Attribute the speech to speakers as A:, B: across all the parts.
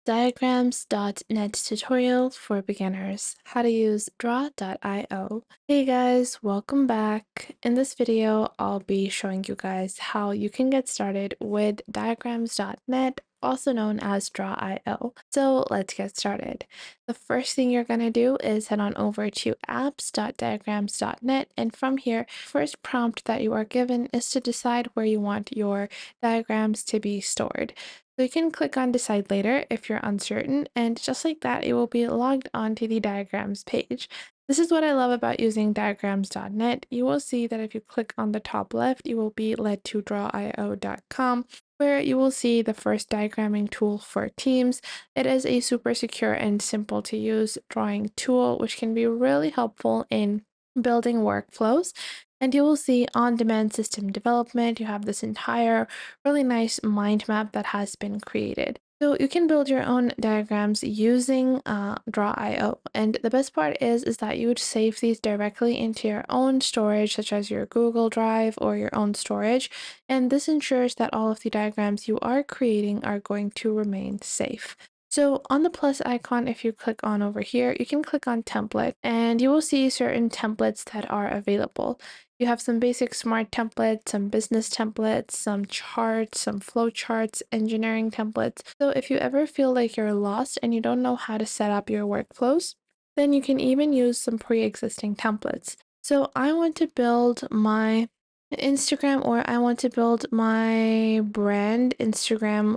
A: Diagrams.net tutorial for beginners. How to use Draw.io. Hey guys, welcome back. In this video, I'll be showing you guys how you can get started with Diagrams.net, also known as Draw.io. So let's get started. The first thing you're going to do is head on over to apps.diagrams.net, and from here, first prompt that you are given is to decide where you want your diagrams to be stored. So you can click on decide later if you're uncertain, and just like that, it will be logged onto the diagrams page. This is what I love about using diagrams.net. You will see that if you click on the top left, you will be led to drawio.com, where you will see the first diagramming tool for Teams. It is a super secure and simple to use drawing tool, which can be really helpful in building workflows. And you will see on-demand system development. You have this entire really nice mind map that has been created. So you can build your own diagrams using Draw.io. And the best part is that you would save these directly into your own storage, such as your Google Drive or your own storage. And this ensures that all of the diagrams you are creating are going to remain safe. So on the plus icon, if you click on over here, you can click on template and you will see certain templates that are available. You have some basic smart templates, some business templates, some charts, some flow charts, engineering templates. So if you ever feel like you're lost and you don't know how to set up your workflows, then you can even use some pre-existing templates. So I want to build my Instagram, or I want to build my brand Instagram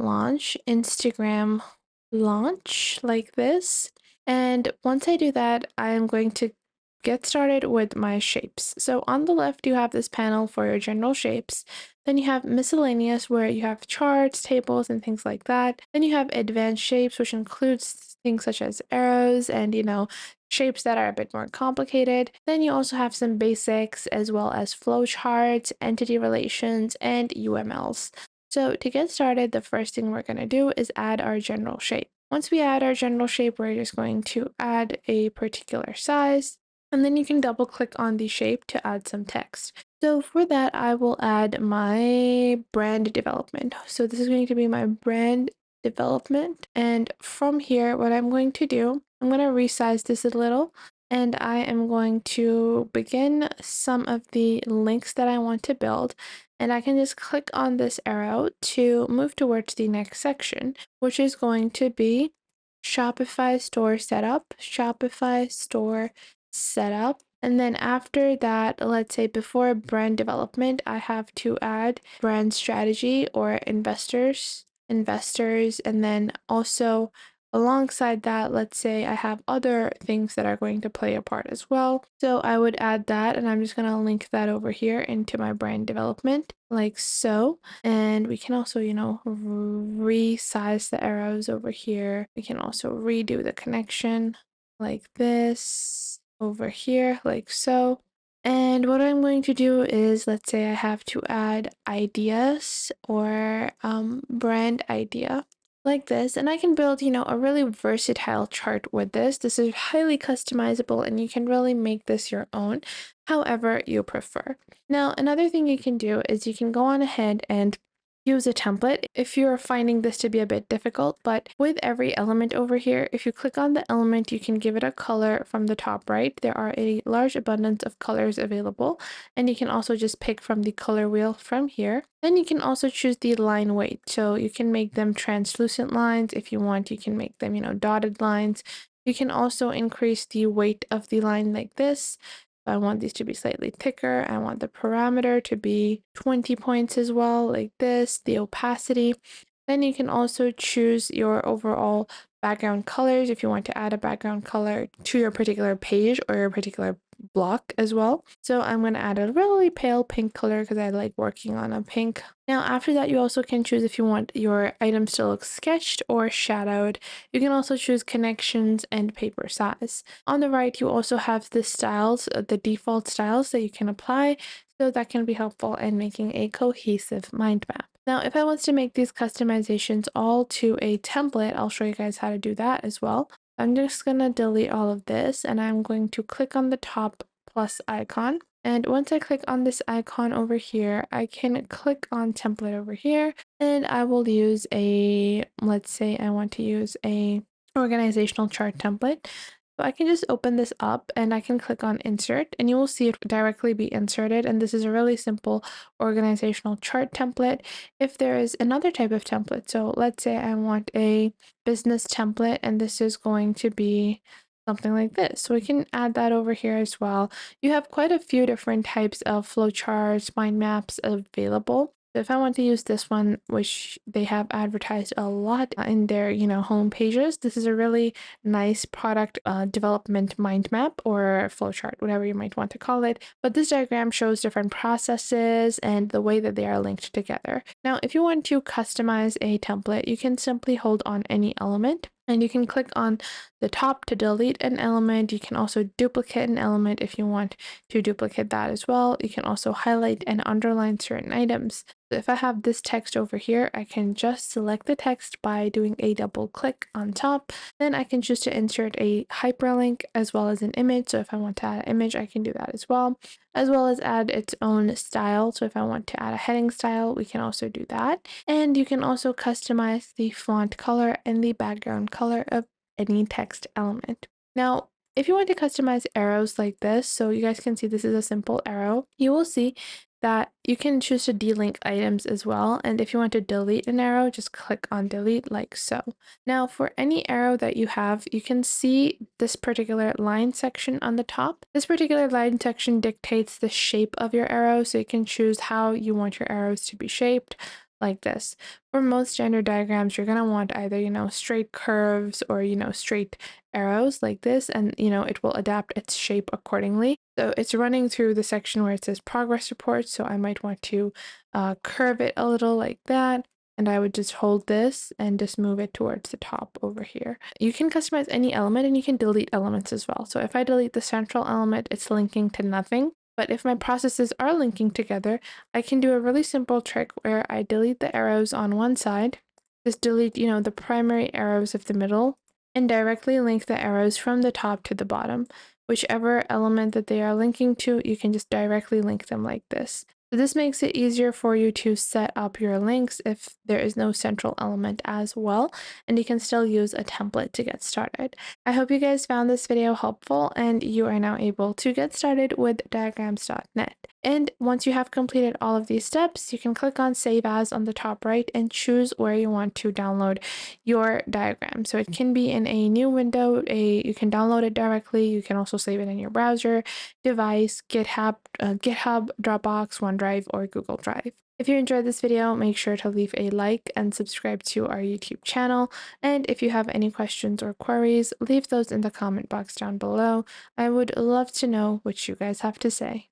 A: launch like this. And once I do that, I am going to get started with my shapes. So on the left, you have this panel for your general shapes. Then you have miscellaneous, where you have charts, tables, and things like that. Then you have advanced shapes, which includes things such as arrows and, shapes that are a bit more complicated. Then you also have some basics as well as flowcharts, entity relations, and UMLs. So to get started, the first thing we're going to do is add our general shape. Once we add our general shape, we're just going to add a particular size, and then you can double click on the shape to add some text. So for that, I will add my brand development. So this is going to be my brand development. And from here, what I'm going to do, I'm going to resize this a little, and I am going to begin some of the links that I want to build. And I can just click on this arrow to move towards the next section, which is going to be Shopify store setup, Shopify store setup. And then after that, let's say before brand development, I have to add brand strategy or investors, and then also alongside that, let's say I have other things that are going to play a part as well. So I would add that, and I'm just going to link that over here into my brand development like so. And we can also, resize the arrows over here. We can also redo the connection like this over here, like so. And what I'm going to do is, let's say I have to add ideas or brand idea like this, and I can build, a really versatile chart with this. This is highly customizable and you can really make this your own, however you prefer. Now, another thing you can do is you can go on ahead and use a template if you're finding this to be a bit difficult. But with every element over here, if you click on the element, you can give it a color from the top right. There are a large abundance of colors available, and you can also just pick from the color wheel from here. Then you can also choose the line weight. So you can make them translucent lines. If you want, you can make them, dotted lines. You can also increase the weight of the line like this. I want these to be slightly thicker. I want the parameter to be 20 points as well, like this, the opacity. Then you can also choose your overall background colors if you want to add a background color to your particular page or your particular block as well. So I'm going to add a really pale pink color because I like working on a pink. Now after that, you also can choose if you want your items to look sketched or shadowed. You can also choose connections and paper size. On the right, you also have the styles, the default styles that you can apply, so that can be helpful in making a cohesive mind map. Now, if I want to make these customizations all to a template, I'll show you guys how to do that as well. I'm just going to delete all of this, and I'm going to click on the top plus icon. And once I click on this icon over here, I can click on template over here, and I will use let's say I want to use a organizational chart template. So I can just open this up and I can click on insert, and you will see it directly be inserted. And this is a really simple organizational chart template. If there is another type of template, so let's say I want a business template, and this is going to be something like this. So we can add that over here as well. You have quite a few different types of flowcharts, mind maps available. So if I want to use this one, which they have advertised a lot in their, home pages, this is a really nice product development mind map or flowchart, whatever you might want to call it. But this diagram shows different processes and the way that they are linked together. Now, if you want to customize a template, you can simply hold on any element and you can click on the top to delete an element. You can also duplicate an element if you want to duplicate that as well. You can also highlight and underline certain items. So if I have this text over here, I can just select the text by doing a double click on top. Then I can choose to insert a hyperlink as well as an image. So if I want to add an image, I can do that as well as add its own style. So if I want to add a heading style, we can also do that. And you can also customize the font color and the background color of any text element. Now, if you want to customize arrows like this, so you guys can see this is a simple arrow, you will see that you can choose to delink items as well. And if you want to delete an arrow, just click on delete like so. Now, for any arrow that you have, you can see this particular line section on the top. This particular line section dictates the shape of your arrow, so you can choose how you want your arrows to be shaped like this. For most gender diagrams, you're going to want either, straight curves or, straight arrows like this, and, it will adapt its shape accordingly. So it's running through the section where it says progress report. So I might want to curve it a little like that. And I would just hold this and just move it towards the top over here. You can customize any element and you can delete elements as well. So if I delete the central element, it's linking to nothing. But if my processes are linking together, I can do a really simple trick where I delete the arrows on one side, just delete, the primary arrows of the middle, and directly link the arrows from the top to the bottom. Whichever element that they are linking to, you can just directly link them like this. So this makes it easier for you to set up your links if there is no central element as well, and you can still use a template to get started. I hope you guys found this video helpful and you are now able to get started with diagrams.net. And once you have completed all of these steps, you can click on Save As on the top right and choose where you want to download your diagram. So it can be in a new window, you can download it directly. You can also save it in your browser, device, GitHub, Dropbox, OneDrive, or Google Drive. If you enjoyed this video, make sure to leave a like and subscribe to our YouTube channel. And if you have any questions or queries, leave those in the comment box down below. I would love to know what you guys have to say.